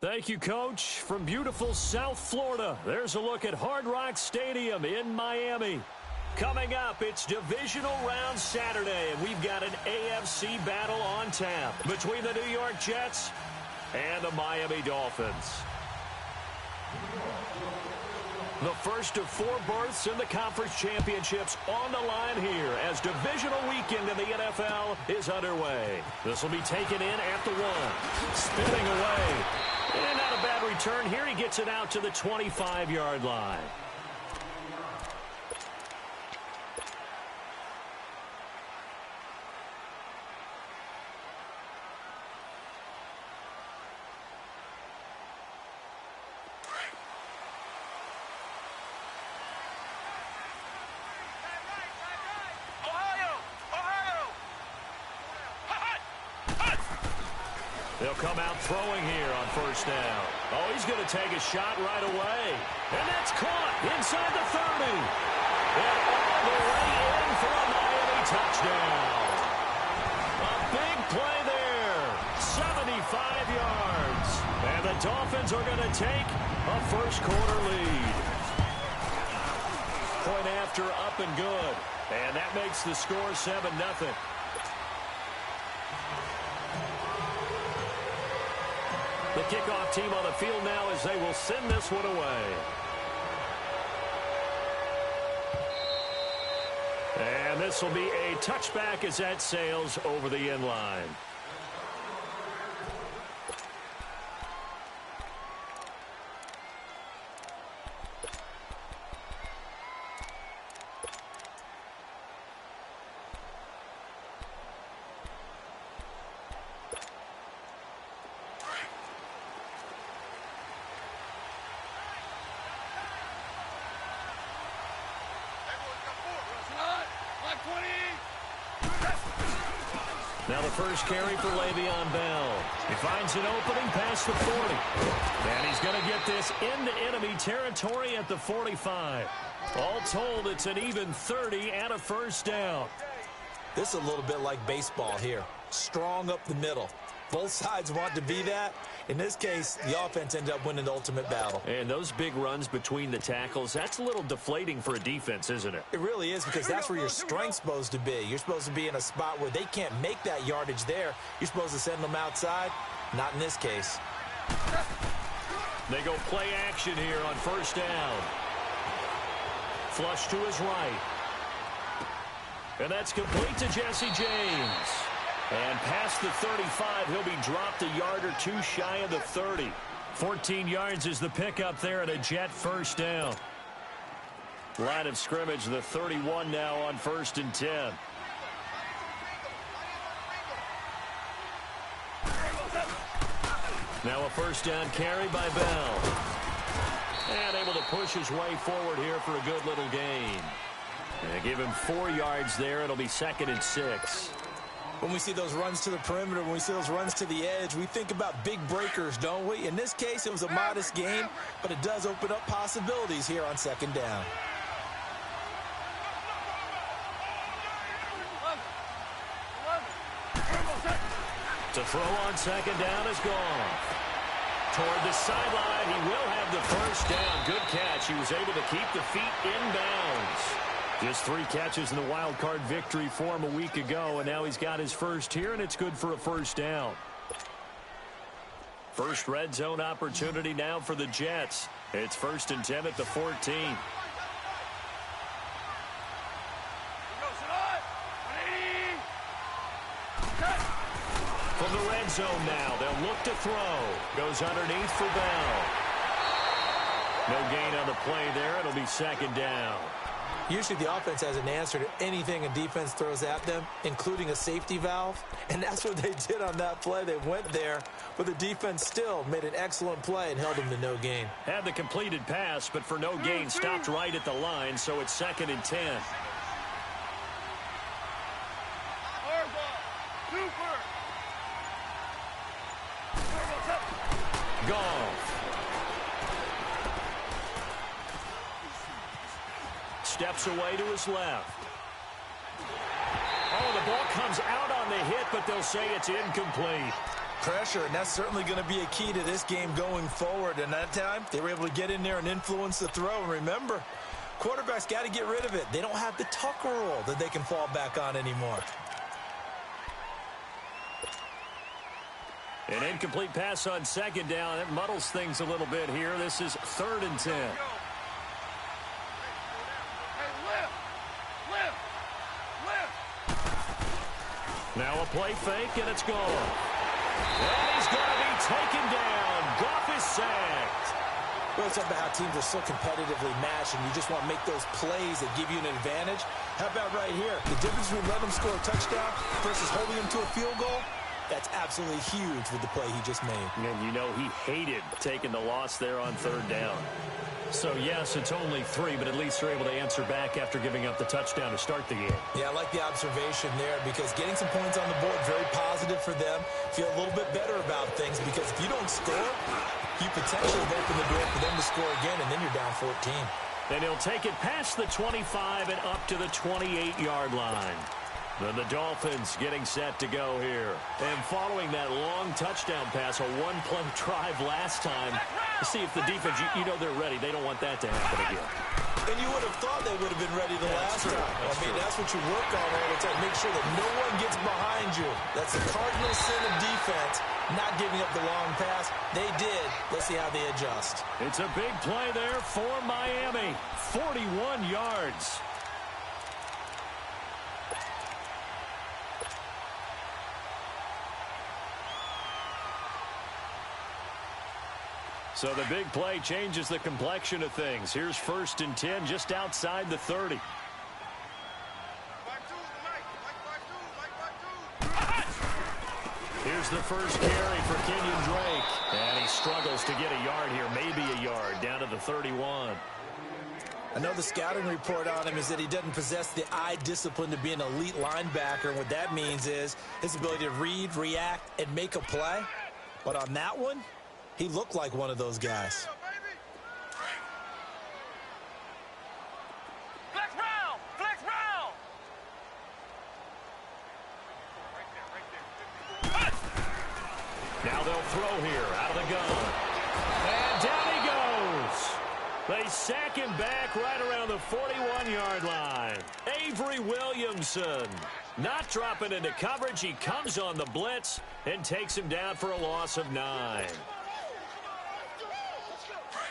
Thank you, Coach. From beautiful South Florida, there's a look at Hard Rock Stadium in Miami. Coming up, it's Divisional Round Saturday, and we've got an AFC battle on tap between the New York Jets and the Miami Dolphins. The first of 4 berths in the conference championships on the line here as divisional weekend in the NFL is underway. This will be taken in at the 1. Spinning away. And not a bad return here. He gets it out to the 25-yard line. They'll come out throwing here on first down. Oh, he's going to take a shot right away. And that's caught inside the 30. And all the way in for a Miami touchdown. A big play there. 75 yards. And the Dolphins are going to take a first-quarter lead. Point after, up and good. And that makes the score 7-0. The kickoff team on the field now as they will send this one away. And this will be a touchback as that sails over the end line. Now the first carry for Le'Veon Bell. He finds an opening past the 40. And he's going to get this into enemy territory at the 45. All told, it's an even 30 and a first down. This is a little bit like baseball here. Strong up the middle. Both sides want to be that. In this case, the offense ended up winning the ultimate battle. And those big runs between the tackles, that's a little deflating for a defense, isn't it? It really is, because that's where your strength's supposed to be. You're supposed to be in a spot where they can't make that yardage there. You're supposed to send them outside. Not in this case. They go play action here on first down. Flush to his right. And that's complete to Jesse James. And past the 35, he'll be dropped a yard or 2 shy of the 30. 14 yards is the pickup there at a Jet first down. Line of scrimmage, the 31 now on 1st and 10. Now a first down carry by Bell. And able to push his way forward here for a good little gain. And give him 4 yards there. It'll be 2nd and 6. When we see those runs to the perimeter, when we see those runs to the edge, we think about big breakers, don't we? In this case, it was a modest gain, but it does open up possibilities here on 2nd down. To throw on 2nd down is gone. Toward the sideline, he will have the first down. Good catch. He was able to keep the feet inbounds. Just 3 catches in the wild card victory for him a week ago, and now he's got his first here, and it's good for a first down. First red zone opportunity now for the Jets. It's 1st and 10 at the 14. From the red zone now, they'll look to throw. Goes underneath for Bell. No gain on the play there. It'll be 2nd down. Usually the offense has an answer to anything a defense throws at them, including a safety valve. And that's what they did on that play. They went there, but the defense still made an excellent play and held them to no gain. Had the completed pass, but for no gain, stopped right at the line, so it's 2nd and 10. Goff. Steps away to his left. Oh, the ball comes out on the hit, but they'll say it's incomplete. pressure, and that's certainly going to be a key to this game going forward. And that time, they were able to get in there and influence the throw. And remember, quarterbacks got to get rid of it. They don't have the Tucker rule that they can fall back on anymore. An incomplete pass on second down. It muddles things a little bit here. This is 3rd and 10. Now a play fake, and it's gone. And he's going to be taken down. Goff is sacked. Well, it's about how teams are so competitively matched, and you just want to make those plays that give you an advantage. How about right here? The difference between letting them score a touchdown versus holding them to a field goal, that's absolutely huge with the play he just made. And you know he hated taking the loss there on 3rd down. So, yes, it's only 3, but at least they're able to answer back after giving up the touchdown to start the game. Yeah, I like the observation there because getting some points on the board, very positive for them. Feel a little bit better about things because if you don't score, you potentially have opened the door for them to score again, and then you're down 14. And he'll take it past the 25 and up to the 28-yard line. Then the Dolphins getting set to go here. And following that long touchdown pass, a one-play drive last time, to see if the defense, you know they're ready. They don't want that to happen again. And you would have thought they would have been ready the last time. That's what you work on all the time. Make sure that no one gets behind you. That's the cardinal sin of defense, not giving up the long pass. They did. Let's see how they adjust. It's a big play there for Miami. 41 yards. So the big play changes the complexion of things. Here's 1st and 10 just outside the 30. Here's the first carry for Kenyon Drake. And he struggles to get a yard here, maybe a yard, down to the 31. I know the scouting report on him is that he doesn't possess the eye discipline to be an elite linebacker. And what that means is his ability to read, react, and make a play. But on that one, he looked like one of those guys. Flex round! Flex round! Now they'll throw here out of the gun. And down he goes. They sack him back right around the 41-yard line. Avery Williamson not dropping into coverage. He comes on the blitz and takes him down for a loss of 9.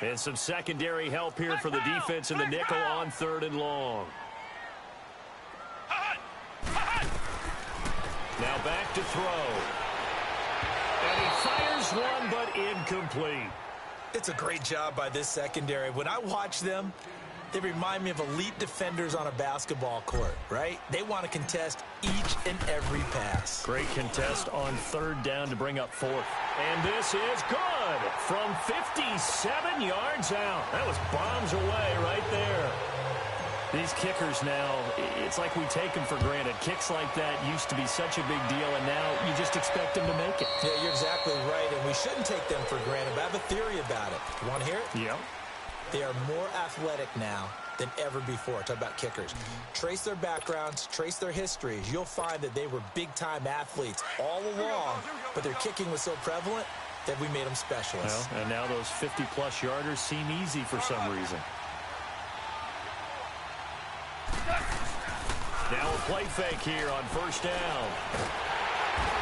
And some secondary help here for the defense in the nickel on 3rd and long. Now back to throw. And he fires one, but incomplete. It's a great job by this secondary. When I watch them, they remind me of elite defenders on a basketball court, right? They want to contest each and every pass. Great contest on 3rd down to bring up 4th. And this is good from 57 yards out. That was bombs away right there. These kickers now, it's like we take them for granted. Kicks like that used to be such a big deal, and now you just expect them to make it. Yeah, you're exactly right, and we shouldn't take them for granted, but I have a theory about it. You want to hear it? Yeah. They are more athletic now than ever before. Talk about kickers. Trace their backgrounds, trace their histories. You'll find that they were big-time athletes all along, but their kicking was so prevalent that we made them specialists. Well, and now those 50-plus yarders seem easy for some reason. Now a play fake here on 1st down.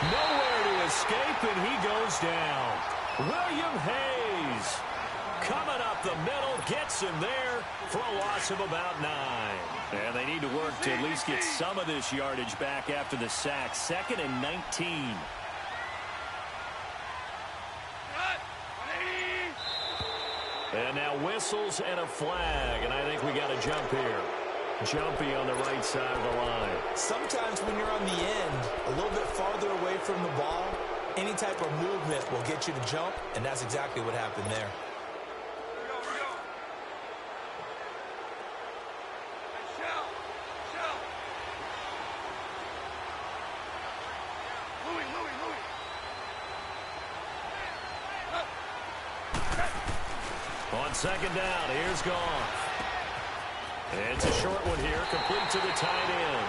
Nowhere to escape, and he goes down. William Hayes coming up the middle, gets him there for a loss of about 9. And they need to work to at least get some of this yardage back after the sack. 2nd and 19. And now whistles and a flag, and I think we got a jump here. Jumpy on the right side of the line. Sometimes when you're on the end, a little bit farther away from the ball, any type of movement will get you to jump, and that's exactly what happened there. On 2nd down, here's Goff. It's a short one here, complete to the tight end.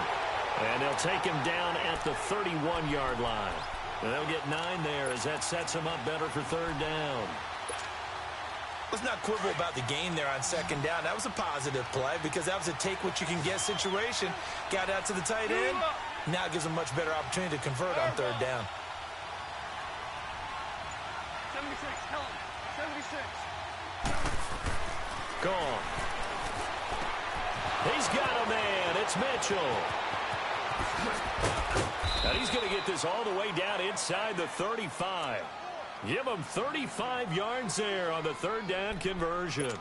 And they'll take him down at the 31-yard line. They'll get 9 there as that sets them up better for third down. Let's not quibble about the gain there on second down. That was a positive play because that was a take-what-you-can-get situation. Got out to the tight end. Now it gives them much better opportunity to convert on third down. 76, tell him. 76. Gone. He's got a man. It's Mitchell. And he's going to get this all the way down inside the 35. Give him 35 yards there on the third down conversion.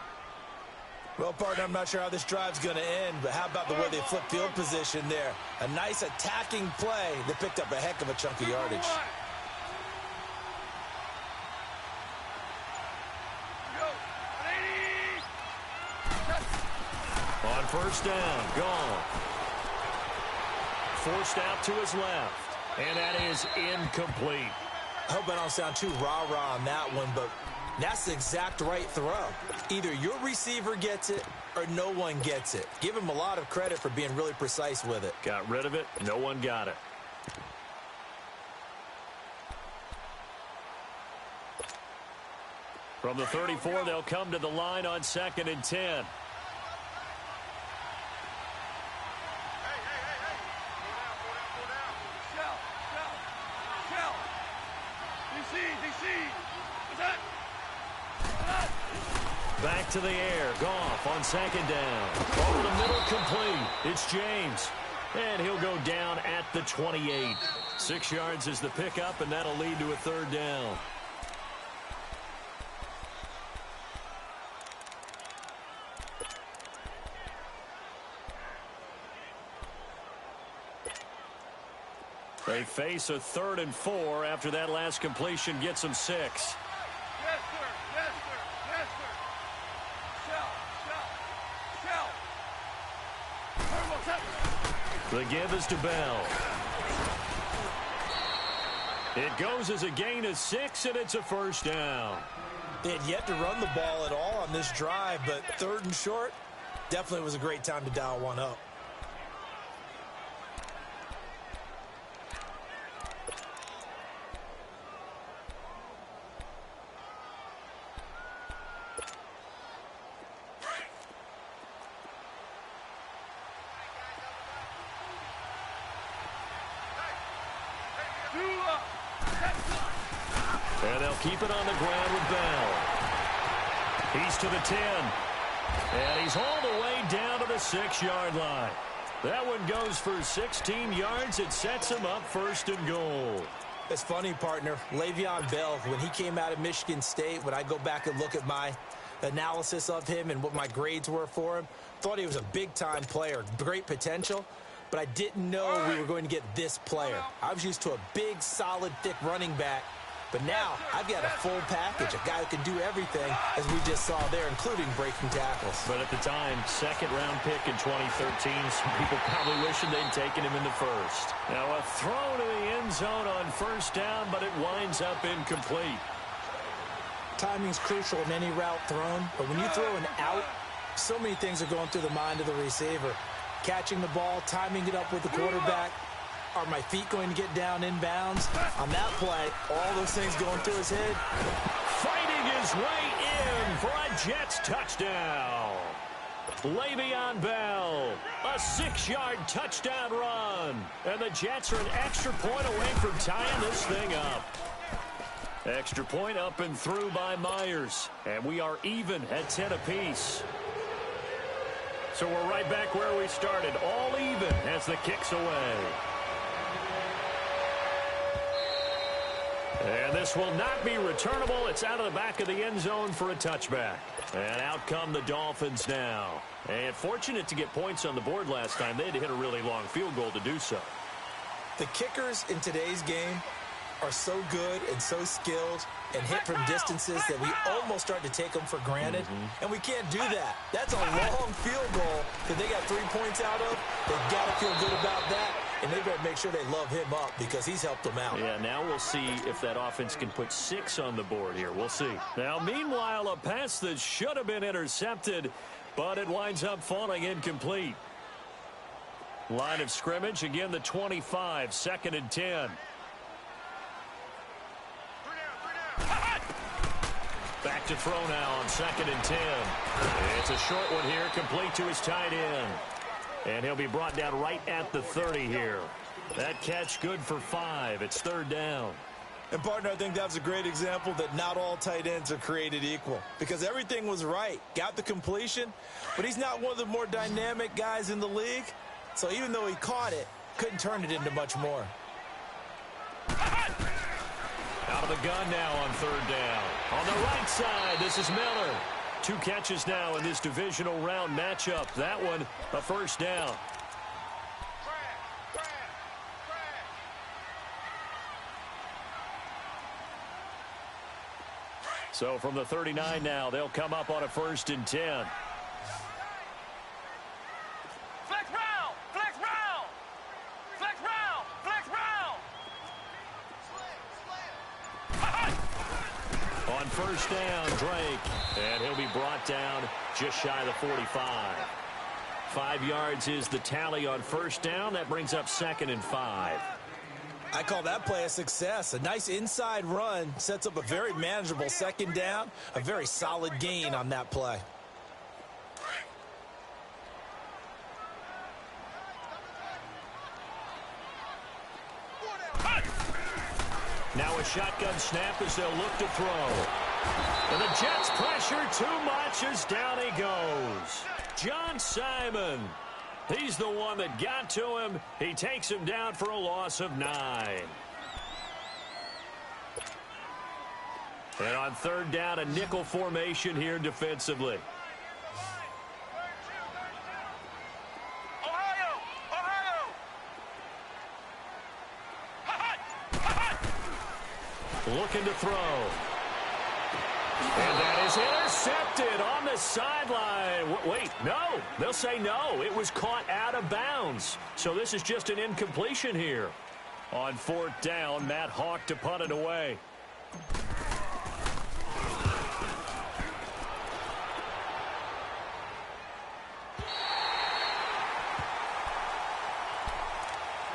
Well, partner, I'm not sure how this drive's going to end, but how about the way they flip field position there? A nice attacking play that picked up a heck of a chunk of yardage. On first down, gone. Forced out to his left, and that is incomplete. I hope I don't sound too rah-rah on that one, but that's the exact right throw. Either your receiver gets it or no one gets it. Give him a lot of credit for being really precise with it. Got rid of it. No one got it. From the 34, they'll come to the line on 2nd and 10. Back to the air. Goff on 2nd down. Over the middle, complete. It's James. And he'll go down at the 28. 6 yards is the pickup, and that'll lead to a third down. They face a 3rd and 4 after that last completion gets them 6. Yes, sir. Yes, sir. Yes, sir. Shell. The give is to Bell. It goes as a gain of 6, and it's a first down. They had yet to run the ball at all on this drive, but 3rd and short definitely was a great time to dial one up. And they'll keep it on the ground with Bell. He's to the 10. And he's all the way down to the 6-yard line. That one goes for 16 yards. It sets him up 1st and goal. It's funny, partner. Le'Veon Bell, when he came out of Michigan State, when I go back and look at my analysis of him and what my grades were for him, thought he was a big-time player, great potential, but I didn't know we were going to get this player. I was used to a big, solid, thick running back. But now, I've got a full package, a guy who can do everything, as we just saw there, including breaking tackles. But at the time, 2nd-round pick in 2013, some people probably wishing they'd taken him in the 1st. Now, a throw to the end zone on 1st down, but it winds up incomplete. Timing's crucial in any route thrown, but when you throw an out, so many things are going through the mind of the receiver. Catching the ball, timing it up with the quarterback. Are my feet going to get down inbounds? On that play, all those things going through his head. Fighting his way in for a Jets touchdown. Le'Veon Bell, a 6-yard touchdown run. And the Jets are an extra point away from tying this thing up. Extra point up and through by Myers. And we are even at 10 apiece. So we're right back where we started, all even as the kick's away. And this will not be returnable. It's out of the back of the end zone for a touchback. And out come the Dolphins now. And fortunate to get points on the board last time. They had to hit a really long field goal to do so. The kickers in today's game are so good and so skilled and hit from distances that we almost start to take them for granted. And we can't do that. That's a long field goal that they got 3 points out of. They've got to feel good about that. And they better make sure they love him up because he's helped them out. Yeah, now we'll see if that offense can put 6 on the board here. We'll see. Now, meanwhile, a pass that should have been intercepted, but it winds up falling incomplete. Line of scrimmage, again, the 25, 2nd and 10. Back to throw now on 2nd and 10. It's a short one here, complete to his tight end. And he'll be brought down right at the 30 here. That catch good for 5. It's 3rd down. And, partner, I think that's a great example that not all tight ends are created equal because everything was right. Got the completion, but he's not one of the more dynamic guys in the league. So even though he caught it, couldn't turn it into much more. Out of the gun now on 3rd down. On the right side, this is Miller. 2 catches now in this divisional round matchup. That one, a 1st down. So from the 39 now, they'll come up on a 1st and 10. Flex round! Flex round! Flex round! Flex round! On 1st down, Drake. And he'll be brought down just shy of the 45. 5 yards is the tally on 1st down. That brings up 2nd and 5. I call that play a success. A nice inside run sets up a very manageable 2nd down. A very solid gain on that play. Now a shotgun snap as they'll look to throw. And the Jets pressure too much as down he goes. John Simon. He's the one that got to him. He takes him down for a loss of 9. And on 3rd down, a nickel formation here defensively. Looking to throw. And that is intercepted on the sideline. Wait, no. They'll say no. It was caught out of bounds. So this is just an incompletion here. On 4th down, Matt Hawk to punt it away.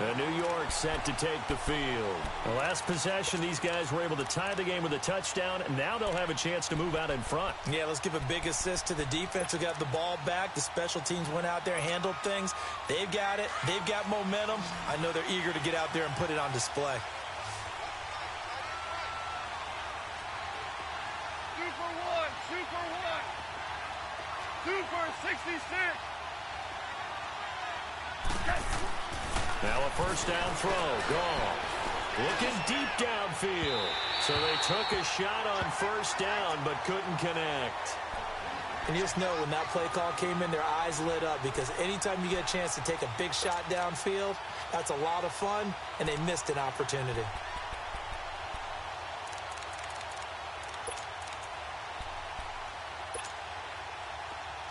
And New York set to take the field. The last possession, these guys were able to tie the game with a touchdown, and now they'll have a chance to move out in front. Yeah, let's give a big assist to the defense who got the ball back. The special teams went out there, handled things. They've got it. They've got momentum. I know they're eager to get out there and put it on display. Super 66. Now a 1st down throw, gone. Looking deep downfield. So they took a shot on 1st down, but couldn't connect. And you just know when that play call came in, their eyes lit up because anytime you get a chance to take a big shot downfield, that's a lot of fun, and they missed an opportunity.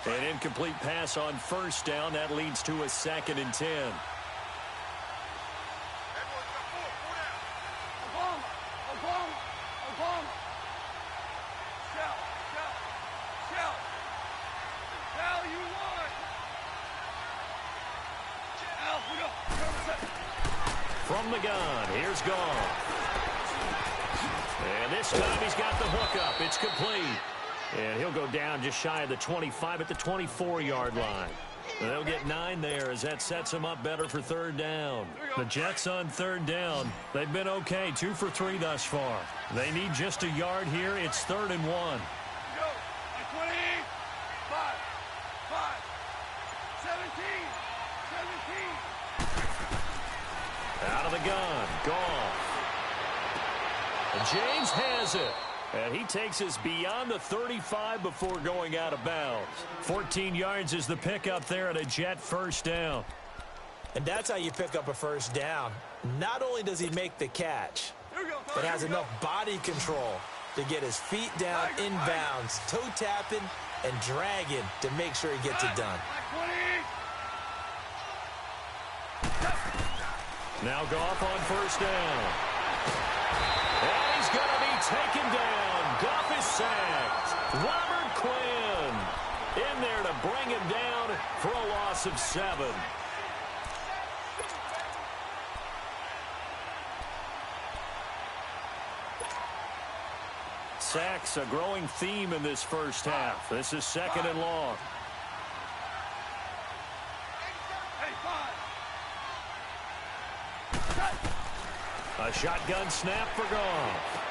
An incomplete pass on 1st down. That leads to a 2nd and 10. From the gun, here's Goff. And this time he's got the hook up. It's complete. And he'll go down just shy of the 25 at the 24-yard line. And they'll get 9 there as that sets them up better for 3rd down. The Jets on 3rd down. They've been okay, 2 for 3 thus far. They need just a yard here. It's 3rd and 1. Go. 20. 5. 17. Out of the gun, Goff. And James has it. And he takes us beyond the 35 before going out of bounds. 14 yards is the pickup there at a Jet 1st down. And that's how you pick up a 1st down. Not only does he make the catch, but has enough body control to get his feet down inbounds, toe tapping and dragging to make sure he gets it done. Now Goff on 1st down. And he's going to be taken down. Goff is sacked. Robert Quinn in there to bring him down for a loss of 7. sacks a growing theme in this first half. This is 2nd and long. A shotgun snap for Goff.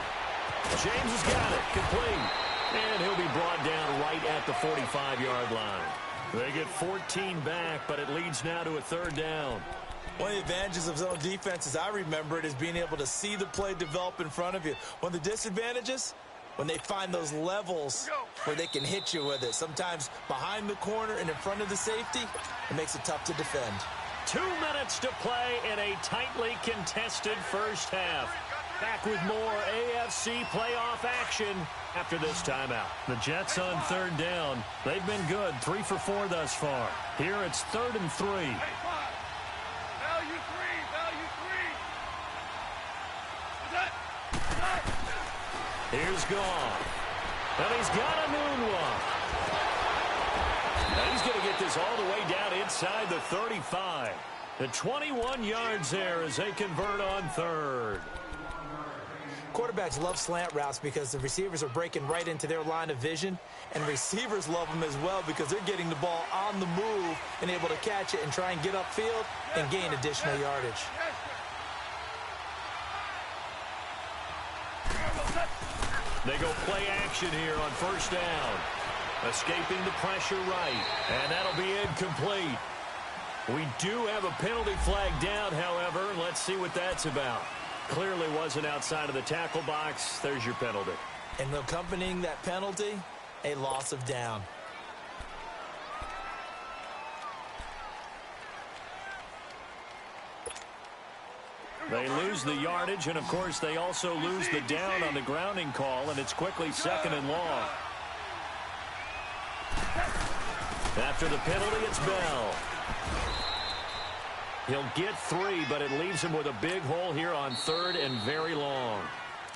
James has got it. Complete. And he'll be brought down right at the 45-yard line. They get 14 back, but it leads now to a 3rd down. One of the advantages of zone defense, as I remember it, is being able to see the play develop in front of you. One of the disadvantages, when they find those levels where they can hit you with it. Sometimes behind the corner and in front of the safety, it makes it tough to defend. 2 minutes to play in a tightly contested first half. Back with more AFC playoff action after this timeout. The Jets on 3rd down. They've been good, 3 for 4 thus far. Here it's 3rd and 3. Value 3. Here's Goff. And he's got a moonwalk. And he's going to get this all the way down inside the 35. The 21 yards there as they convert on 3rd. Quarterbacks love slant routes because the receivers are breaking right into their line of vision, and receivers love them as well because they're getting the ball on the move and able to catch it and try and get upfield and gain additional yardage. They go play action here on 1st down. Escaping the pressure right, and that'll be incomplete. We do have a penalty flag down, however. Let's see what that's about. Clearly wasn't outside of the tackle box. There's your penalty. And accompanying that penalty, a loss of down. They lose the yardage, and, of course, they also lose the down on the grounding call, and it's quickly 2nd and long. After the penalty, it's Bell. He'll get 3, but it leaves him with a big hole here on 3rd and very long.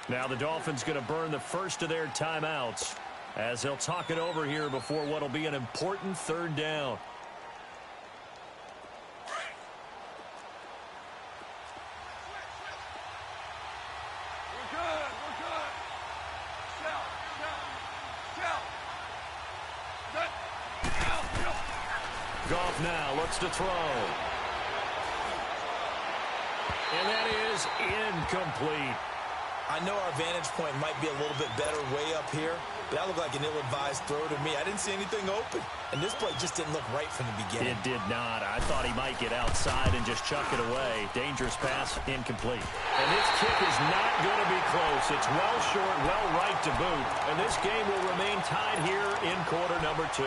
Now the Dolphins going to burn the first of their timeouts as they'll talk it over here before what will be an important 3rd down. Goff now looks to throw. And that is incomplete. I know our vantage point might be a little bit better way up here, but that looked like an ill-advised throw to me. I didn't see anything open, and this play just didn't look right from the beginning. It did not. I thought he might get outside and just chuck it away. Dangerous pass, incomplete. And this kick is not going to be close. It's well short, well right to boot. And this game will remain tied here in quarter number 2.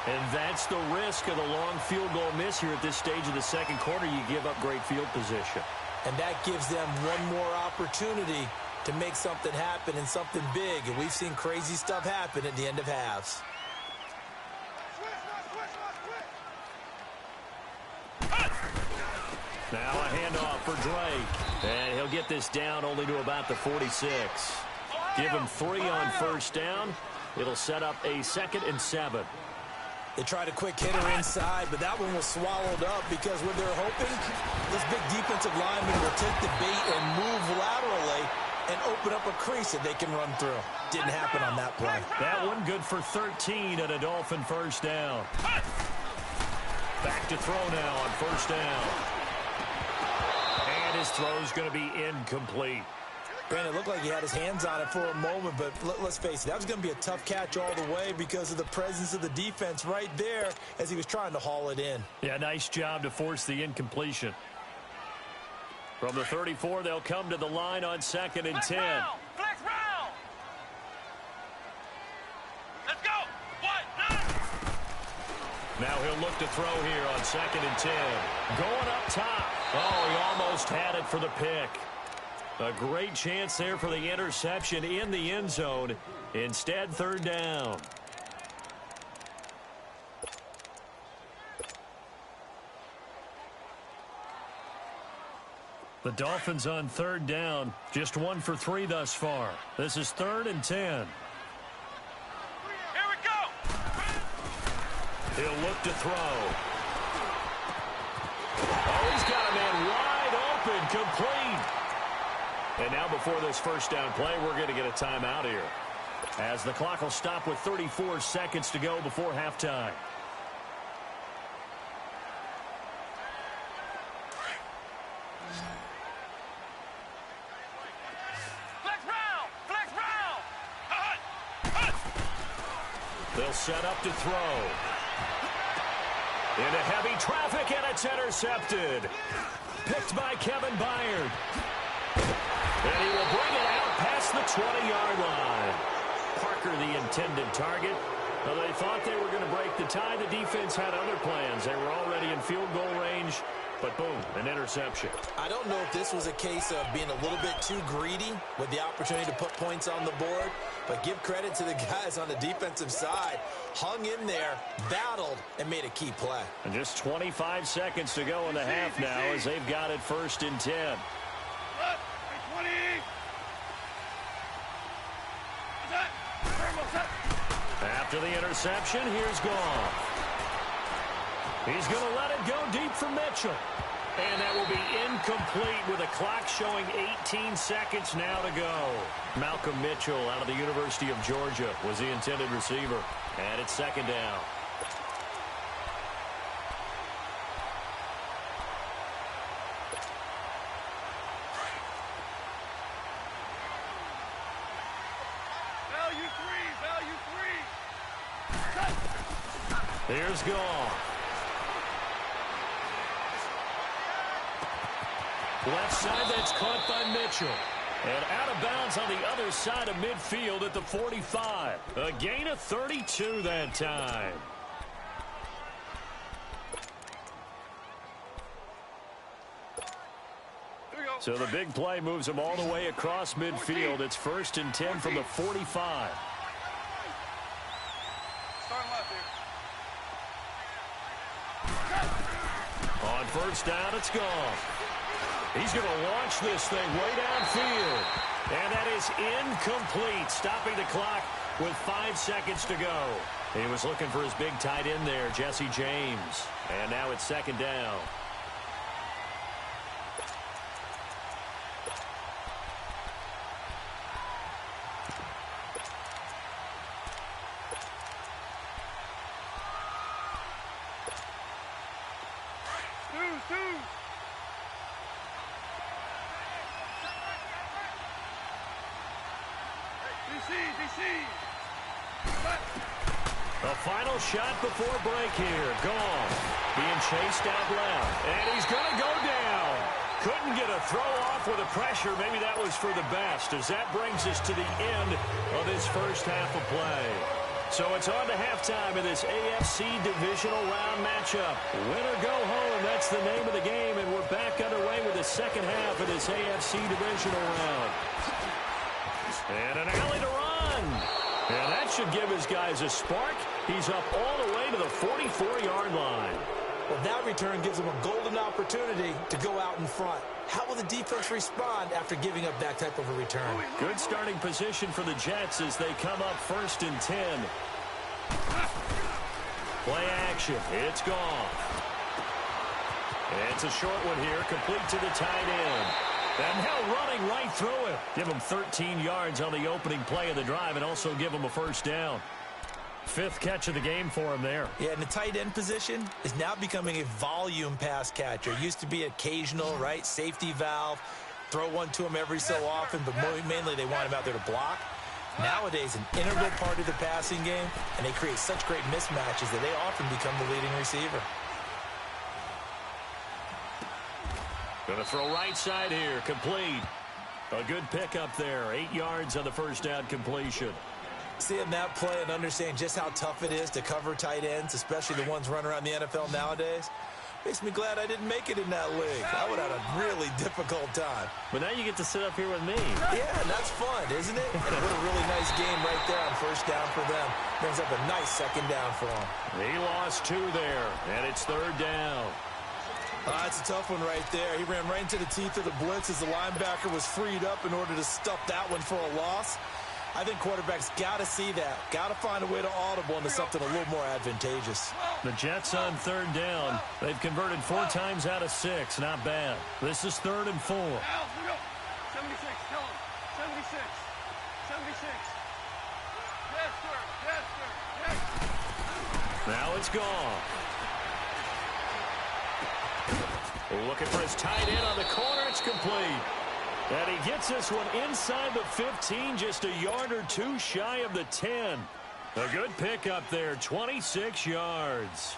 And that's the risk of the long field goal miss here at this stage of the 2nd quarter. You give up great field position. And that gives them one more opportunity to make something happen and something big. And we've seen crazy stuff happen at the end of halves. Now a handoff for Drake. And he'll get this down only to about the 46. Give him 3 on 1st down. It'll set up a 2nd and 7. They tried a quick hitter inside, but that one was swallowed up because what they're hoping, this big defensive lineman will take the bait and move laterally and open up a crease that they can run through. Didn't happen on that play. That one good for 13 and a Dolphin 1st down. Back to throw now on 1st down. And his throw's going to be incomplete. Brandon, it looked like he had his hands on it for a moment, but let's face it, that was going to be a tough catch all the way because of the presence of the defense right there as he was trying to haul it in. Yeah, nice job to force the incompletion. From the 34, they'll come to the line on 2nd and 10. Flex round! Let's go! Now he'll look to throw here on 2nd and 10. Going up top. Oh, he almost had it for the pick. A great chance there for the interception in the end zone. Instead, 3rd down. The Dolphins on 3rd down. Just 1 for 3 thus far. This is 3rd and 10. Here we go! He'll look to throw. Oh, he's got a man wide open, complete. And now before this first down play, we're going to get a timeout here, as the clock will stop with 34 seconds to go before halftime. They'll set up to throw. Into heavy traffic, and it's intercepted. Picked by Kevin Byard. And he will bring it out past the 20-yard line. Parker, the intended target. Well, they thought they were going to break the tie. The defense had other plans. They were already in field goal range. But boom, an interception. I don't know if this was a case of being a little bit too greedy with the opportunity to put points on the board, but give credit to the guys on the defensive side. Hung in there, battled, and made a key play. And just 25 seconds to go in the half now as they've got it 1st and 10. After the interception, here's Goff. He's going to let it go deep for Mitchell. And that will be incomplete with a clock showing 18 seconds now to go. Malcolm Mitchell out of the University of Georgia was the intended receiver. And it's 2nd down. Value three. Here's Goff. Left side, that's caught by Mitchell. And out of bounds on the other side of midfield at the 45. A gain of 32 that time. So the big play moves them all the way across midfield. It's 1st and 10 from the 45. On 1st down, it's Goff. He's going to launch this thing way downfield. And that is incomplete, stopping the clock with 5 seconds to go. He was looking for his big tight end there, Jesse James. And now it's 2nd down. The final shot before break here. Goff being chased out left. And he's going to go down. Couldn't get a throw off with the pressure. Maybe that was for the best, as that brings us to the end of this first half of play. So it's on to halftime in this AFC Divisional Round matchup. Win or go home, that's the name of the game. And we're back underway with the second half of this AFC Divisional Round. And an alley to run. And that should give his guys a spark. He's up all the way to the 44-yard line. Well, that return gives them a golden opportunity to go out in front. How will the defense respond after giving up that type of a return? Good starting position for the Jets as they come up 1st and 10. Play action. It's gone. It's a short one here, complete to the tight end. And now running right through him. Give him 13 yards on the opening play of the drive and also give him a 1st down. 5th catch of the game for him there. Yeah, and the tight end position is now becoming a volume pass catcher. Used to be occasional, right? Safety valve. Throw one to him every so often, but mainly they want him out there to block. Nowadays, an integral part of the passing game, and they create such great mismatches that they often become the leading receiver. Going to throw right side here, complete. A good pickup there, 8 yards on the 1st down completion. Seeing that play and understanding just how tough it is to cover tight ends, especially the ones running around the NFL nowadays, makes me glad I didn't make it in that league. I would have had a really difficult time. But now you get to sit up here with me. Yeah, and that's fun, isn't it? And what a really nice game right there on 1st down for them. Brings up a nice 2nd down for them. He lost 2 there, and it's 3rd down. That's a tough one right there. He ran right into the teeth of the blitz as the linebacker was freed up in order to stuff that one for a loss. I think quarterbacks got to see that. Got to find a way to audible into something a little more advantageous. The Jets on 3rd down. They've converted 4 times out of 6. Not bad. This is 3rd and 4. 76. 76. 76. Yes, sir. Yes, sir. Yes. Now it's gone. Looking for his tight end on the corner. It's complete. And he gets this one inside the 15, just a yard or two shy of the 10. A good pickup there, 26 yards.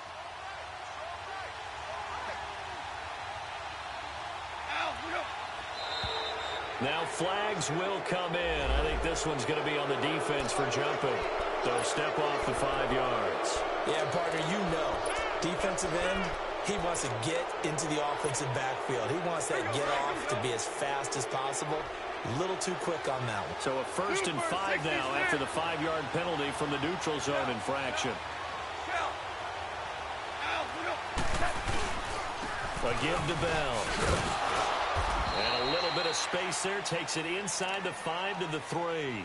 Now flags will come in. I think this one's going to be on the defense for jumping. So step off the 5 yards. Yeah, partner, you know, defensive end, he wants to get into the offensive backfield. He wants that get off to be as fast as possible. A little too quick on that one. So a 1st and 5 now after the 5-yard penalty from the neutral zone infraction. A give to Bell. And a little bit of space there takes it inside the 5 to the 3.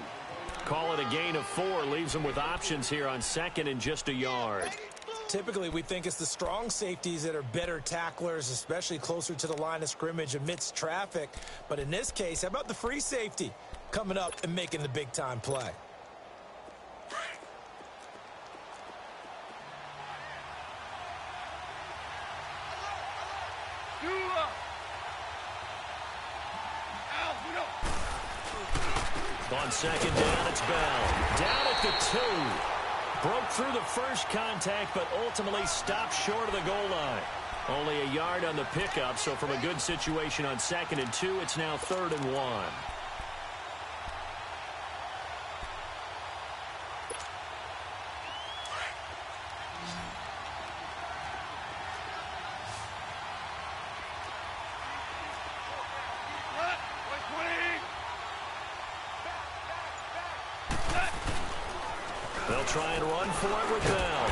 Call it a gain of 4. Leaves them with options here on 2nd and just a yard. Typically, we think it's the strong safeties that are better tacklers, especially closer to the line of scrimmage amidst traffic. But in this case, how about the free safety coming up and making the big-time play? On 2nd down, it's Bell. Down at the 2. Broke through the first contact, but ultimately stopped short of the goal line. Only a yard on the pickup, so from a good situation on 2nd and 2, it's now 3rd and 1. They'll try and run for it with Bell.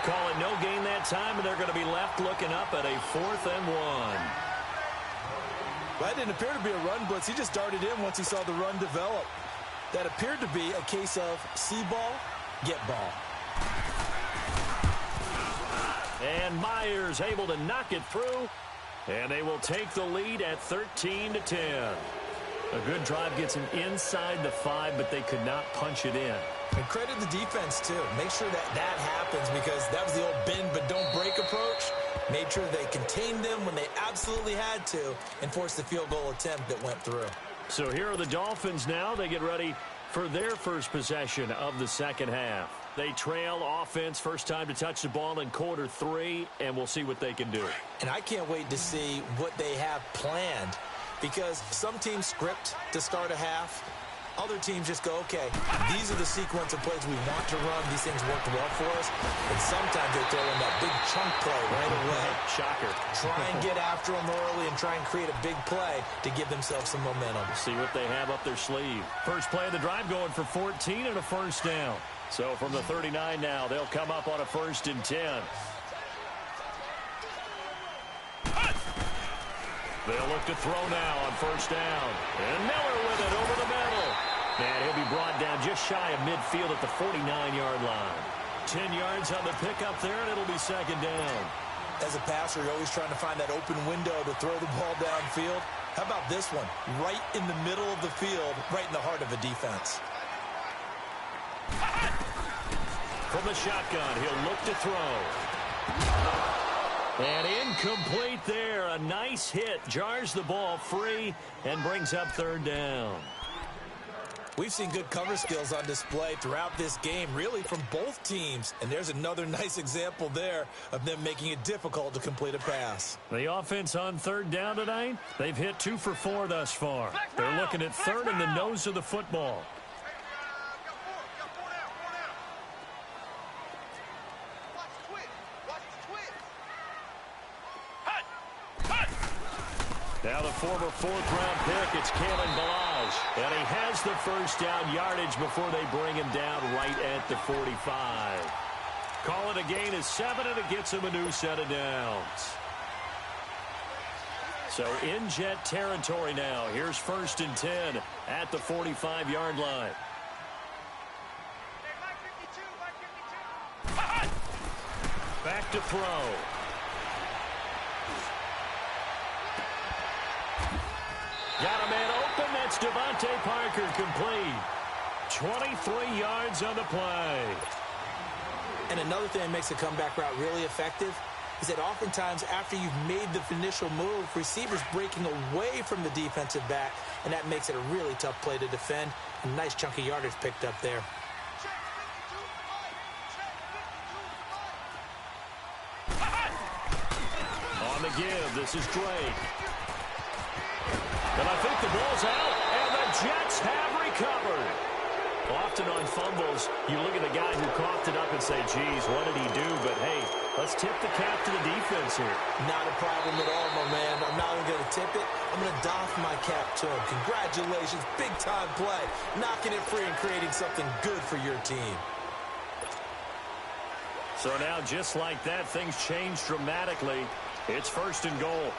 Call it no gain that time, and they're going to be left looking up at a 4th and 1. Well, that didn't appear to be a run blitz. He just darted in once he saw the run develop. That appeared to be a case of see ball, get ball. And Myers able to knock it through, and they will take the lead at 13-10. A good drive gets him inside the 5, but they could not punch it in. And credit the defense, too. Make sure that happens, because that was the old bend but don't break approach. Made sure they contained them when they absolutely had to and forced the field goal attempt that went through. So here are the Dolphins now. They get ready for their first possession of the second half. They trail offense, first time to touch the ball in quarter 3, and we'll see what they can do. And I can't wait to see what they have planned, because some teams script to start a half. Other teams just go, okay, these are the sequence of plays we want to run. These things worked well for us. And sometimes they throw in that big chunk play right away. Shocker. Try and get after them early and try and create a big play to give themselves some momentum. See what they have up their sleeve. First play of the drive going for 14 and a 1st down. So from the 39 now, they'll come up on a 1st and 10. They'll look to throw now on 1st down. And Miller with it over the middle. And he'll be brought down just shy of midfield at the 49-yard line. 10 yards on the pickup there, and it'll be 2nd down. As a passer, you're always trying to find that open window to throw the ball downfield. How about this one? Right in the middle of the field, right in the heart of a defense. From the shotgun, he'll look to throw. And incomplete there. A nice hit. Jars the ball free and brings up 3rd down. We've seen good cover skills on display throughout this game, really from both teams. And there's another nice example there of them making it difficult to complete a pass. The offense on 3rd down tonight, they've hit 2 for 4 thus far. They're looking at 3rd in the nose of the football. Now the former 4th-round pick, it's Kalen Balazs. And he has the 1st down yardage before they bring him down right at the 45. Call it a gain of 7, and it gets him a new set of downs. So in Jet territory now. Here's 1st and 10 at the 45-yard line. Back to throw. Got a man open. That's It's Devontae Parker complete. 23 yards on the play. And another thing that makes a comeback route really effective is that oftentimes after you've made the initial move, receivers breaking away from the defensive back, and that makes it a really tough play to defend. A nice chunk of yardage picked up there. On the give, this is Drake. And I think the ball's out, and the Jets have recovered. Often on fumbles, you look at the guy who coughed it up and say, geez, what did he do? But, hey, let's tip the cap to the defense here. Not a problem at all, my man. I'm not even going to tip it. I'm going to doff my cap to him. Congratulations. Big-time play. Knocking it free and creating something good for your team. So now, just like that, things change dramatically. It's 1st and goal.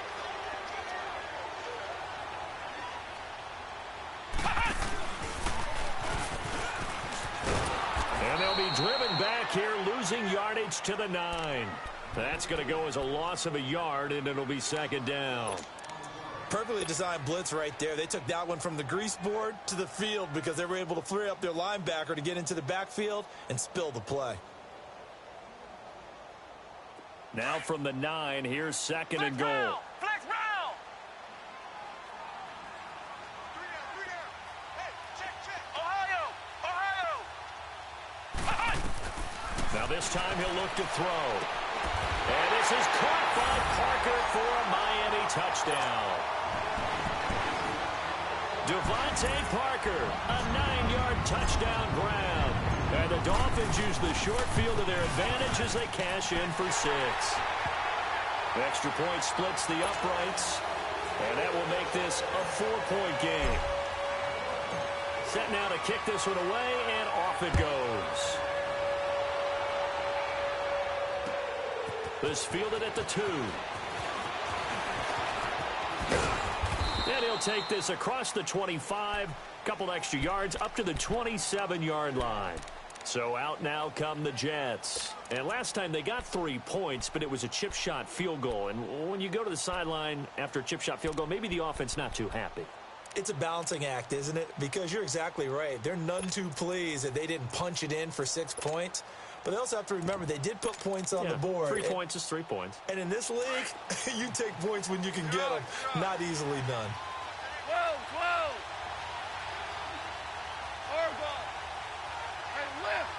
And they'll be driven back here, losing yardage to the 9. That's going to go as a loss of a yard, and it'll be 2nd down. Perfectly designed blitz right there. They took that one from the grease board to the field because they were able to free up their linebacker to get into the backfield and spill the play. Now from the 9, here's 2nd and goal. Flex round. Ohio. Now this time he'll look to throw. And this is caught by Parker for a Miami touchdown. Devontae Parker, a 9-yard touchdown grab. And the Dolphins use the short field to their advantage as they cash in for 6. Extra point splits the uprights, and that will make this a 4-point game. Set now to kick this one away, and off it goes. This fielded at the 2. And he'll take this across the 25, couple extra yards up to the 27-yard line. So out now come the Jets. And last time they got 3 points, but it was a chip shot field goal. And when you go to the sideline after a chip shot field goal, maybe the offense not too happy. It's a balancing act, isn't it? Because you're exactly right. They're none too pleased that they didn't punch it in for 6 points. But they also have to remember they did put points on the board. 3 points is 3 points. And in this league, you take points when you can get them. Not easily done. Whoa. Orville. Hey, lift.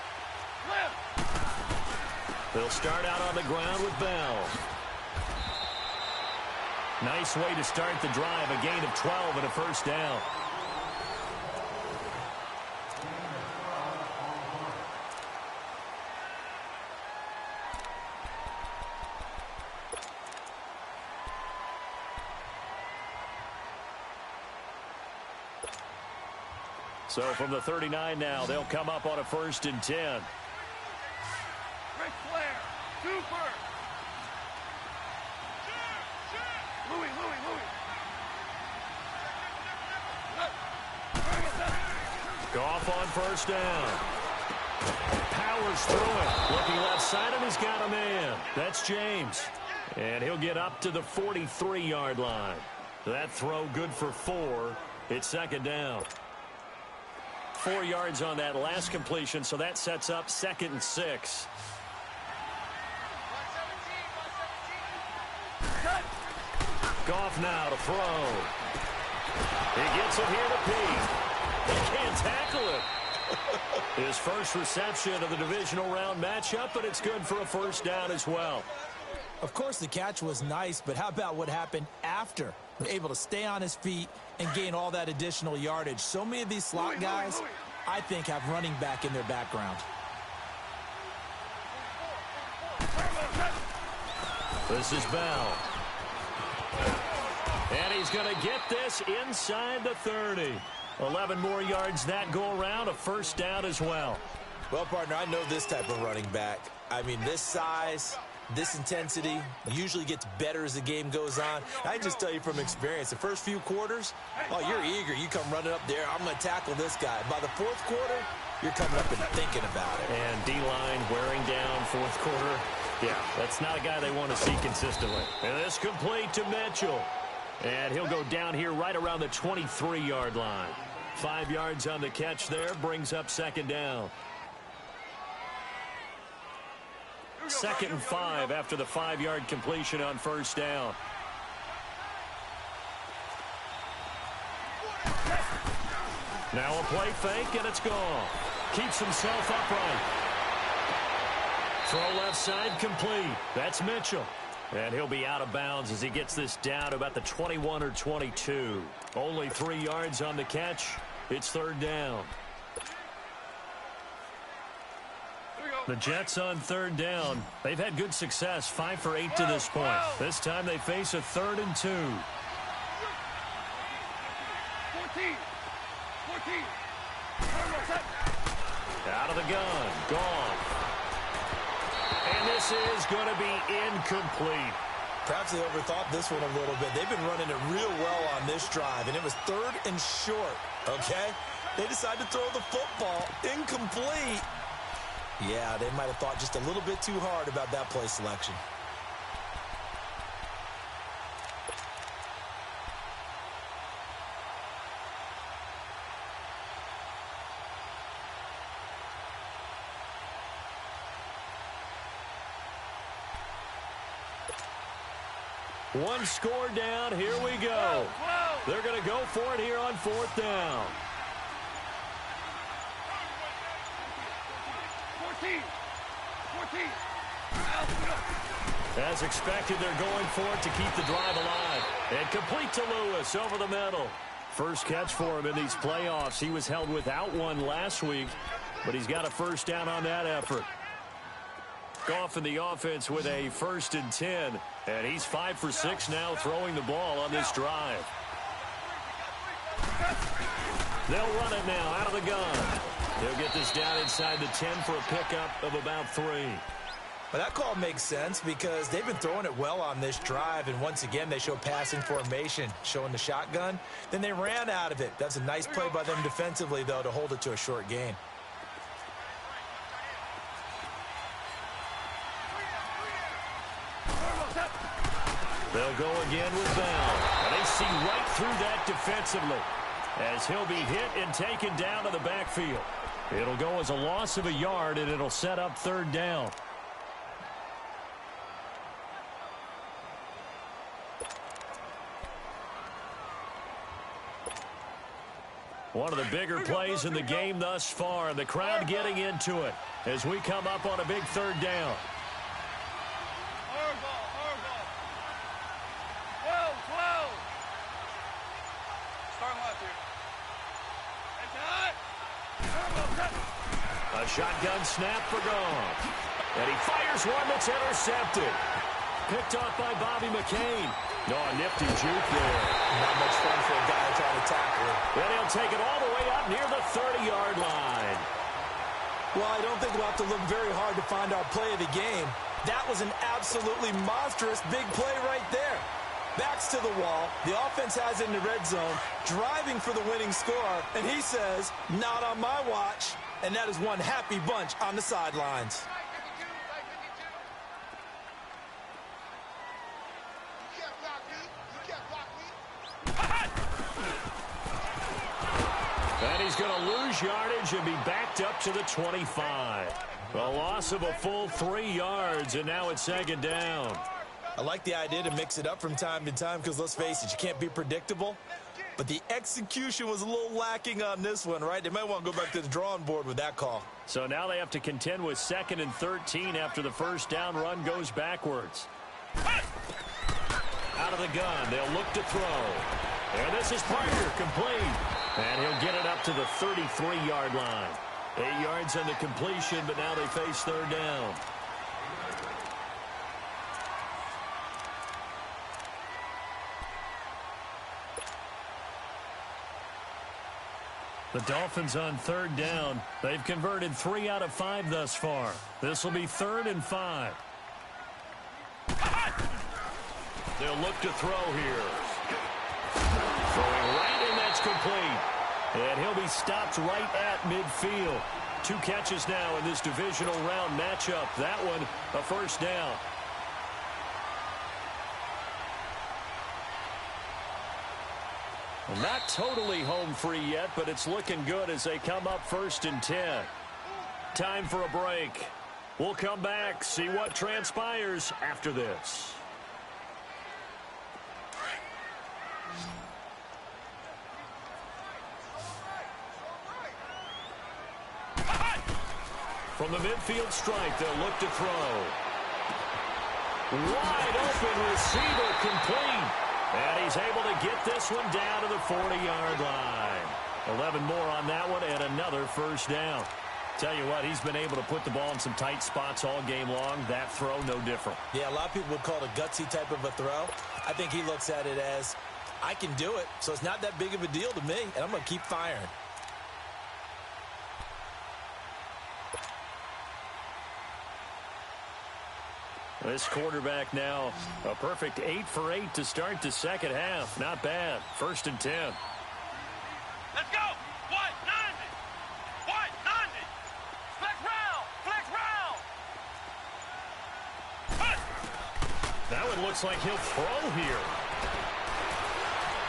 They'll start out on the ground with Bell. Nice way to start the drive. A gain of 12 and a 1st down. So from the 39 now, they'll come up on a 1st and 10. Ric Flair. Cooper. Louis. Goff on 1st down. Powers through it. Looking left side, and he's got a man. That's James. And he'll get up to the 43-yard line. That throw good for 4. It's 2nd down. 4 yards on that last completion, so that sets up 2nd and 6. Goff now to throw. He gets it here to Pete. He can't tackle it. His first reception of the divisional round matchup, but it's good for a 1st down as well. Of course, the catch was nice, but how about what happened after? Able to stay on his feet and gain all that additional yardage. So many of these slot guys, I think, have running back in their background. This is Bell. And he's going to get this inside the 30. 11 more yards that go around, a 1st down as well. Well, partner, I know this type of running back. I mean, this size, this intensity usually gets better as the game goes on. I just tell you from experience, the first few quarters, oh, you're eager. You come running up there. I'm going to tackle this guy. By the 4th quarter, you're coming up and thinking about it. And D-line wearing down 4th quarter. Yeah, that's not a guy they want to see consistently. And this complete to Mitchell. And he'll go down here right around the 23-yard line. 5 yards on the catch there, brings up second down. 2nd and 5 after the 5-yard completion on first down. Now a play fake, and it's gone. Keeps himself upright. Throw left side complete. That's Mitchell. And he'll be out of bounds as he gets this down about the 21 or 22. Only 3 yards on the catch. It's third down. The Jets on third down. They've had good success, 5 for 8 to this point. This time they face a 3rd and 2. 14. Out of the gun. Gone. And this is going to be incomplete. Perhaps they overthought this one a little bit. They've been running it real well on this drive, and it was 3rd and short, okay? They decided to throw the football incomplete. Yeah, they might have thought just a little bit too hard about that play selection. One score down. Here we go. They're going to go for it here on 4th down. 14. As expected, they're going for it to keep the drive alive. And complete to Lewis over the middle. First catch for him in these playoffs. He was held without one last week, but he's got a first down on that effort. Goff in the offense with a 1st and 10. And he's 5 for 6 now throwing the ball on this drive. They'll run it now out of the gun. They'll get this down inside the 10 for a pickup of about 3. Well, that call makes sense because they've been throwing it well on this drive, and once again they show passing formation, showing the shotgun. Then they ran out of it. That's a nice play by them defensively, though, to hold it to a short gain. They'll go again with Bell. And they see right through that defensively as he'll be hit and taken down to the backfield. It'll go as a loss of a yard, and it'll set up 3rd down. One of the bigger plays in the game thus far. The crowd getting into it as we come up on a big 3rd down. A shotgun snap for Goff. And he fires one that's intercepted. Picked off by Bobby McCain. No, a nifty juke there. Not much fun for a guy trying to tackle it. And he'll take it all the way up near the 30-yard line. Well, I don't think we'll have to look very hard to find our play of the game. That was an absolutely monstrous big play right there. Backs to the wall. The offense has it in the red zone, driving for the winning score. And he says, not on my watch. And that is one happy bunch on the sidelines. And he's going to lose yardage and be backed up to the 25. A loss of a full 3 yards, and now it's 2nd down. I like the idea to mix it up from time to time because, let's face it, you can't be predictable. But the execution was a little lacking on this one, right? They might want to go back to the drawing board with that call. So now they have to contend with 2nd and 13 after the first down run goes backwards. Out of the gun, they'll look to throw. And this is Parker, complete. And he'll get it up to the 33-yard line. 8 yards on the completion, but now they face 3rd down. The Dolphins on 3rd down. They've converted 3 out of 5 thus far. This will be 3rd and 5. They'll look to throw here. Throwing right, and that's complete. And he'll be stopped right at midfield. 2 catches now in this divisional round matchup. That one, a first down. Well, not totally home free yet, but it's looking good as they come up 1st and 10. Time for a break. We'll come back, see what transpires after this. From the midfield stripe, they'll look to throw. Wide open receiver complete. And he's able to get this one down to the 40-yard line. 11 more on that one and another first down. Tell you what, he's been able to put the ball in some tight spots all game long. That throw, no different. Yeah, a lot of people would call it a gutsy type of a throw. I think he looks at it as, I can do it, so it's not that big of a deal to me, and I'm going to keep firing. This quarterback now, a perfect 8 for 8 to start the second half. Not bad. 1st and 10. Let's go. White 90. White 90. Flex round. Flex round. That one looks like he'll throw here.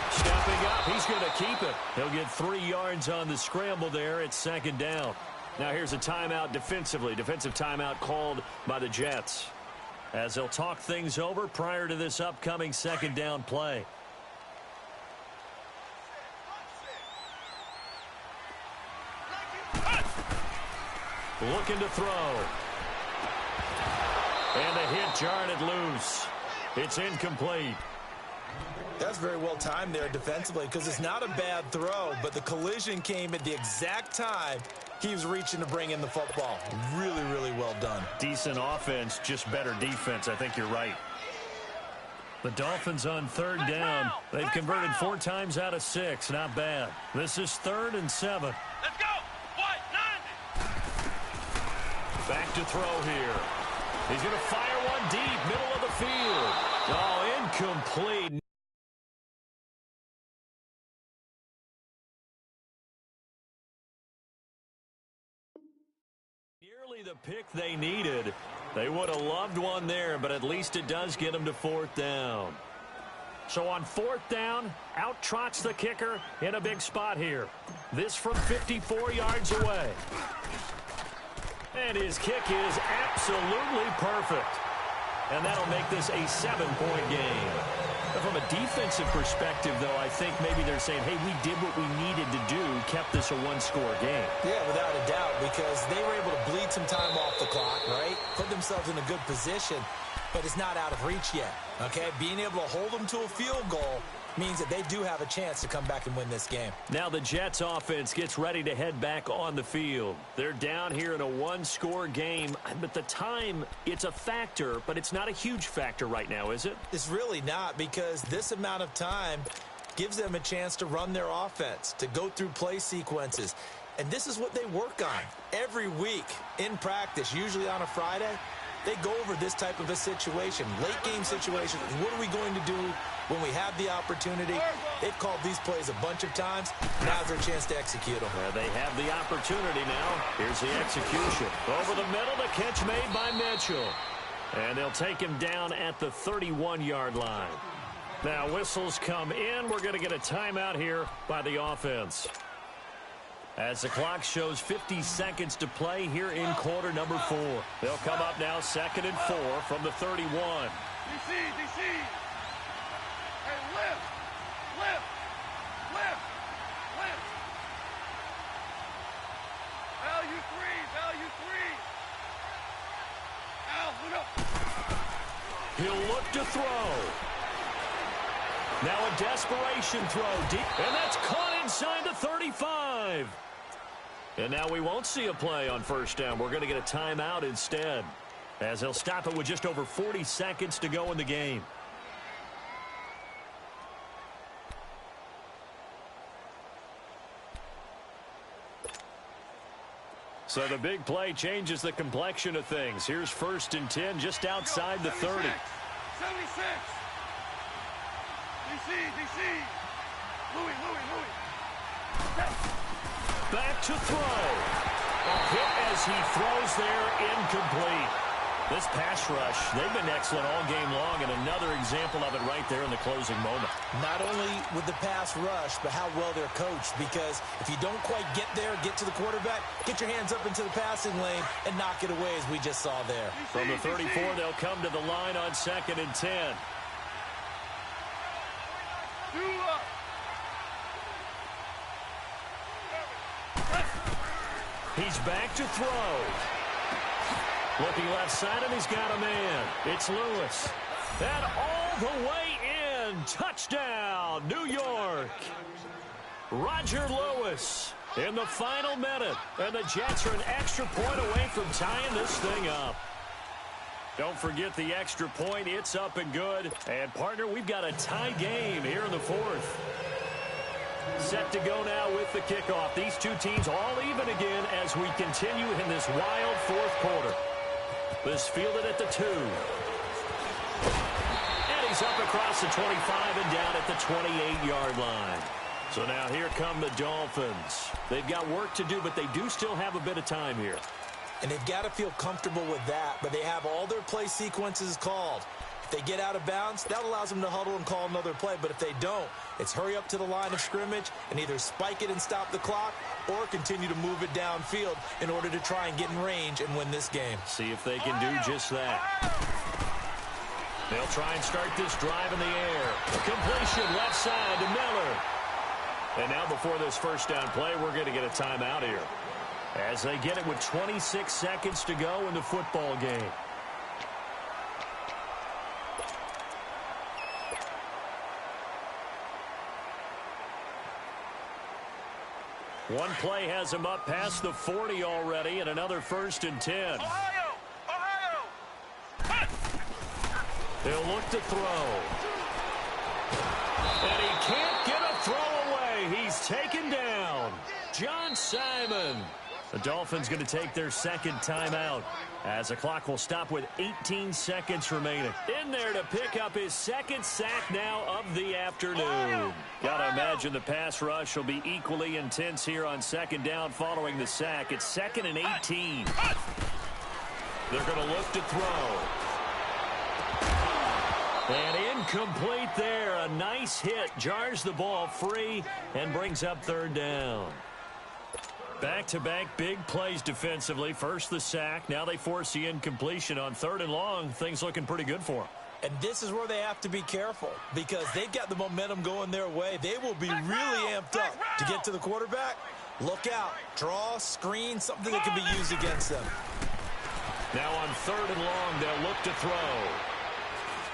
Stepping up. He's going to keep it. He'll get 3 yards on the scramble there. It's 2nd down. Now here's a timeout defensively. Defensive timeout called by the Jets, as they'll talk things over prior to this upcoming 2nd down play. Looking to throw. And the hit jarred it loose. It's incomplete. That's very well timed there defensively, because it's not a bad throw, but the collision came at the exact time he was reaching to bring in the football. Really, really well done. Decent offense, just better defense. I think you're right. The Dolphins on 3rd down. They've converted 4 times out of 6. Not bad. This is 3rd and 7. Let's go. White 90. Back to throw here. He's going to fire one deep, middle of the field. Oh, incomplete. Nearly the pick they needed. They would have loved one there, but at least it does get them to 4th down. So on 4th down, out trots the kicker in a big spot here. This from 54 yards away. And his kick is absolutely perfect. And that'll make this a 7-point game. But from a defensive perspective, though, I think maybe they're saying, hey, we did what we needed to do, kept this a 1-score game. Yeah, without a doubt, because they were able to bleed some time off the clock, right? Put themselves in a good position, but it's not out of reach yet, okay? Being able to hold them to a field goal means that they do have a chance to come back and win this game. Now the Jets offense gets ready to head back on the field. They're down here in a 1-score game, but the time, it's a factor, but it's not a huge factor right now, is it? It's really not, because this amount of time gives them a chance to run their offense, to go through play sequences. And this is what they work on every week in practice, usually on a Friday. They go over this type of a situation, late game situation. What are we going to do when we have the opportunity? They've called these plays a bunch of times. Now's their chance to execute them. Well, they have the opportunity now. Here's the execution. Over the middle, the catch made by Mitchell. And they'll take him down at the 31-yard line. Now whistles come in. We're going to get a timeout here by the offense, as the clock shows 50 seconds to play here in quarter number 4. They'll come up now 2nd and 4 from the 31. DC. Hey, lift. Value 3. Al, look up. He'll look to throw. Now a desperation throw deep, and that's caught inside the 35. And now we won't see a play on 1st down. We're going to get a timeout instead, as they'll stop it with just over 40 seconds to go in the game. So the big play changes the complexion of things. Here's 1st and 10 just outside the 30. 76. DC. Louis. Back to throw. A hit as he throws there, incomplete. This pass rush, they've been excellent all game long, and another example of it right there in the closing moment. Not only with the pass rush, but how well they're coached, because if you don't quite get there, get to the quarterback, get your hands up into the passing lane and knock it away, as we just saw there. From the 34, they'll come to the line on 2nd and 10. He's back to throw. Looking left side, and he's got a man. It's Lewis. And all the way in. Touchdown, New York. Roger Lewis in the final minute. And the Jets are an extra point away from tying this thing up. Don't forget the extra point. It's up and good. And, partner, we've got a tie game here in the 4th. Set to go now with the kickoff. These two teams all even again as we continue in this wild 4th quarter. This fielded at the 2. And he's up across the 25 and down at the 28-yard line. So now here come the Dolphins. They've got work to do, but they do still have a bit of time here. And they've got to feel comfortable with that, but they have all their play sequences called. If they get out of bounds, that allows them to huddle and call another play. But if they don't, it's hurry up to the line of scrimmage and either spike it and stop the clock or continue to move it downfield in order to try and get in range and win this game. See if they can do just that. They'll try and start this drive in the air. Completion left side to Miller. And now before this first down play, we're going to get a timeout here, as they get it with 26 seconds to go in the football game. One play has him up past the 40 already, and another 1st and 10. Ohio! They'll look to throw. And he can't get a throw away. He's taken down. John Simon. The Dolphins going to take their 2nd timeout, as the clock will stop with 18 seconds remaining. In there to pick up his 2nd sack now of the afternoon. Got to imagine the pass rush will be equally intense here on 2nd down following the sack. It's 2nd and 18. They're going to look to throw. And incomplete there. A nice hit. Jars the ball free and brings up 3rd down. Back-to-back big plays defensively. First the sack. Now they force the incompletion on 3rd and long. Things looking pretty good for them. And this is where they have to be careful, because they've got the momentum going their way. They will be really amped up to get to the quarterback. Look out. Draw, screen, something that can be used against them. Now on 3rd and long, they'll look to throw.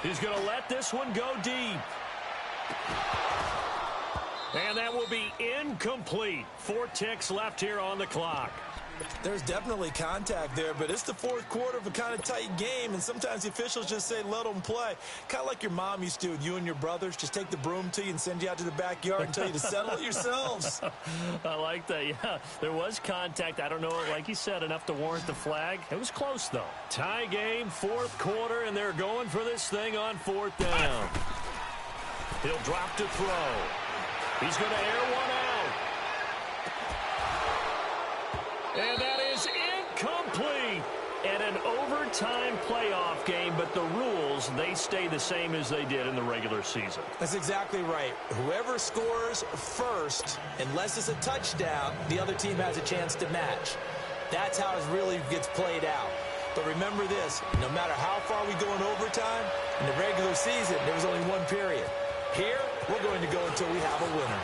He's going to let this one go deep. And that will be incomplete. 4 ticks left here on the clock. There's definitely contact there, but it's the 4th quarter of a kind of tight game, and sometimes the officials just say, let them play. Kind of like your mom used to with you and your brothers. Just take the broom to you and send you out to the backyard and tell you to settle it yourselves. I like that, yeah. There was contact. I don't know, like you said, enough to warrant the flag. It was close, though. Tie game, 4th quarter, and they're going for this thing on 4th down. He'll drop to throw. He's going to air one out. And that is incomplete. And an overtime playoff game, but the rules, they stay the same as they did in the regular season. That's exactly right. Whoever scores first, unless it's a touchdown, the other team has a chance to match. That's how it really gets played out. But remember this, no matter how far we go in overtime, in the regular season, there was only one period. Here, we're going to go until we have a winner.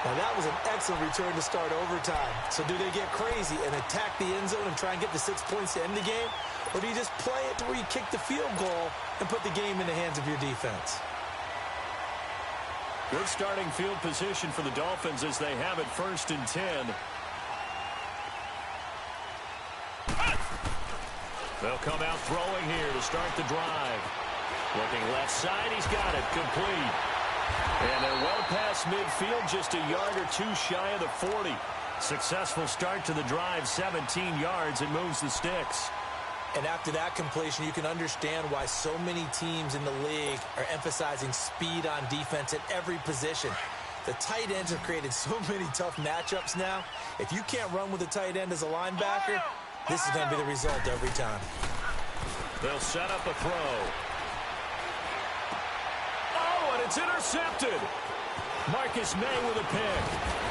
Now, that was an excellent return to start overtime. So do they get crazy and attack the end zone and try and get the 6 points to end the game? Or do you just play it to where you kick the field goal and put the game in the hands of your defense? Good starting field position for the Dolphins as they have it 1st and 10. They'll come out throwing here to start the drive. Looking left side, he's got it, complete. And they're well past midfield, just a yard or 2 shy of the 40. Successful start to the drive, 17 yards, and moves the sticks. And after that completion, you can understand why so many teams in the league are emphasizing speed on defense at every position. The tight ends have created so many tough matchups now. If you can't run with a tight end as a linebacker, this is going to be the result every time. They'll set up a throw. Oh, and it's intercepted. Marcus May with a pick.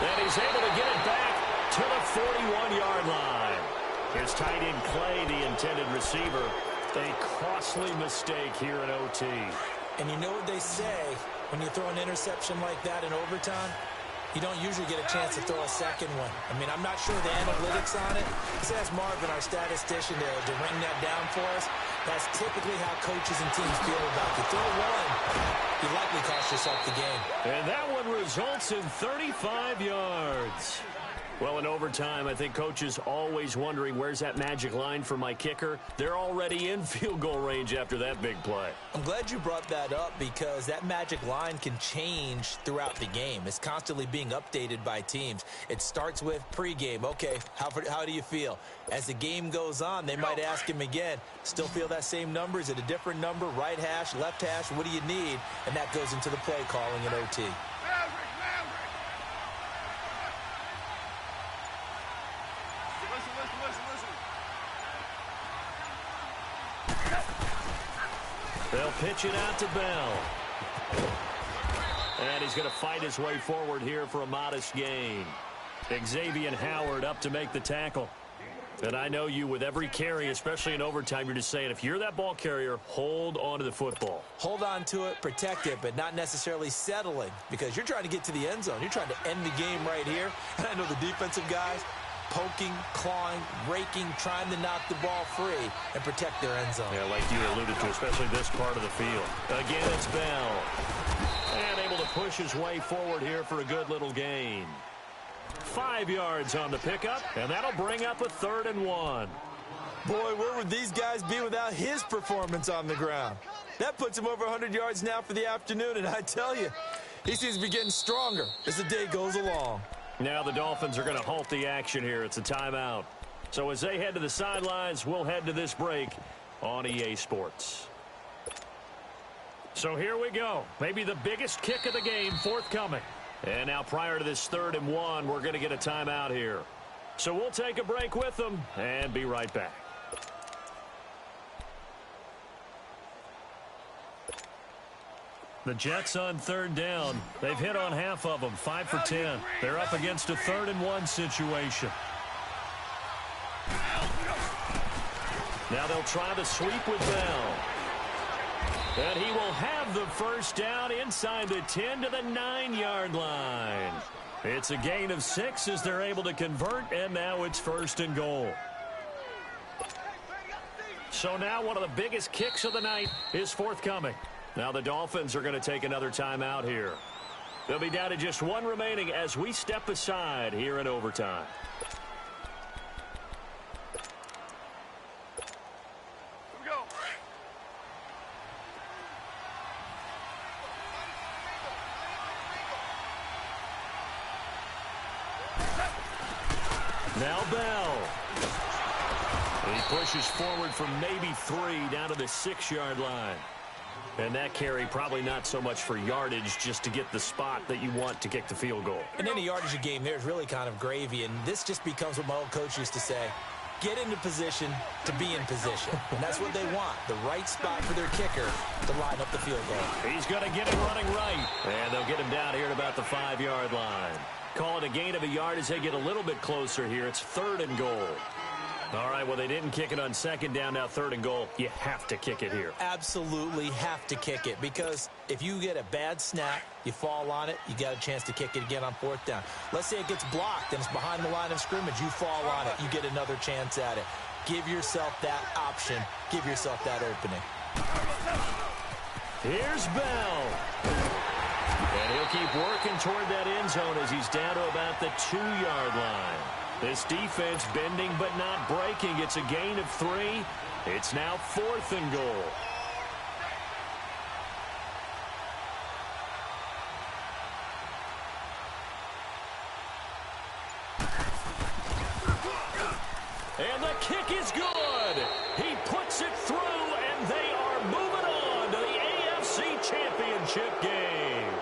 And he's able to get it back to the 41-yard line. His tight end Clay, the intended receiver. A costly mistake here in OT. And you know what they say when you throw an interception like that in overtime? You don't usually get a chance to throw a second one. I mean, I'm not sure the analytics on it. Let's ask Marvin, our statistician, to ring that down for us. That's typically how coaches and teams feel about you. Throw one, you likely cost yourself the game. And that one results in 35 yards. Well, in overtime, I think coaches always wondering, where's that magic line for my kicker? They're already in field goal range after that big play. I'm glad you brought that up because that magic line can change throughout the game. It's constantly being updated by teams. It starts with pregame. Okay, how do you feel? As the game goes on, they might ask him again, still feel that same number? Is it a different number? Right hash, left hash? What do you need? And that goes into the play calling in OT. They'll pitch it out to Bell. And he's going to fight his way forward here for a modest gain. Xavier Howard up to make the tackle. And I know you, with every carry, especially in overtime, you're just saying, if you're that ball carrier, hold on to the football. Hold on to it, protect it, but not necessarily settling, because you're trying to get to the end zone. You're trying to end the game right here. And I know the defensive guys poking, clawing, raking, trying to knock the ball free and protect their end zone. Yeah, like you alluded to, especially this part of the field. Again, it's Bell. And able to push his way forward here for a good little gain. 5 yards on the pickup, and that'll bring up a 3rd and 1. Boy, where would these guys be without his performance on the ground? That puts him over 100 yards now for the afternoon, and I tell you, he seems to be getting stronger as the day goes along. Now the Dolphins are going to halt the action here. It's a timeout. So as they head to the sidelines, we'll head to this break on EA Sports. So here we go. Maybe the biggest kick of the game forthcoming. And now prior to this 3rd and 1, we're going to get a timeout here. So we'll take a break with them and be right back. The Jets on 3rd down. They've hit on half of them, 5 for 10. They're up against a 3rd and 1 situation. Now they'll try the sweep with Bell. And he will have the first down inside the 10 to the 9-yard line. It's a gain of 6 as they're able to convert, and now it's 1st and goal. So now one of the biggest kicks of the night is forthcoming. Now the Dolphins are going to take another timeout here. They'll be down to just 1 remaining as we step aside here in overtime. Here we go. Now Bell. He pushes forward from maybe 3 down to the 6-yard line. And that carry probably not so much for yardage, just to get the spot that you want to kick the field goal. In any yardage game, there's really kind of gravy, and this just becomes what my old coach used to say. Get into position to be in position. And that's what they want, the right spot for their kicker to line up the field goal. He's going to get him running right. And they'll get him down here at about the 5-yard line. Call it a gain of a yard as they get a little bit closer here. It's 3rd and goal. All right, well, they didn't kick it on 2nd down, now 3rd and goal. You have to kick it here. Absolutely have to kick it, because if you get a bad snap, you fall on it, you got a chance to kick it again on 4th down. Let's say it gets blocked and it's behind the line of scrimmage. You fall on it, you get another chance at it. Give yourself that option. Give yourself that opening. Here's Bell. And he'll keep working toward that end zone as he's down to about the 2-yard line. This defense bending but not breaking. It's a gain of 3. It's now 4th and goal. And the kick is good. He puts it through, and they are moving on to the AFC Championship game.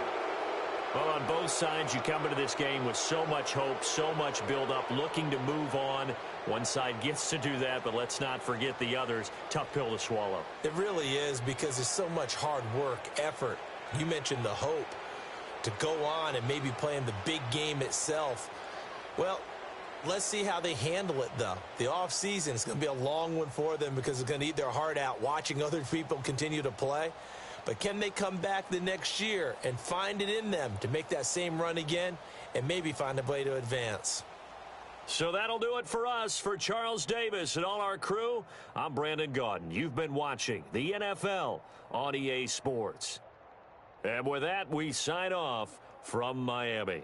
Well, on both sides, you come into this game with so much hope, so much build-up, looking to move on. One side gets to do that, but let's not forget the others. Tough pill to swallow. It really is, because there's so much hard work, effort. You mentioned the hope to go on and maybe play in the big game itself. Well, let's see how they handle it, though. The offseason is going to be a long one for them because it's going to eat their heart out watching other people continue to play. But can they come back the next year and find it in them to make that same run again and maybe find a way to advance? So that'll do it for us. For Charles Davis and all our crew, I'm Brandon Gaudin. You've been watching the NFL on EA Sports. And with that, we sign off from Miami.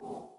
it.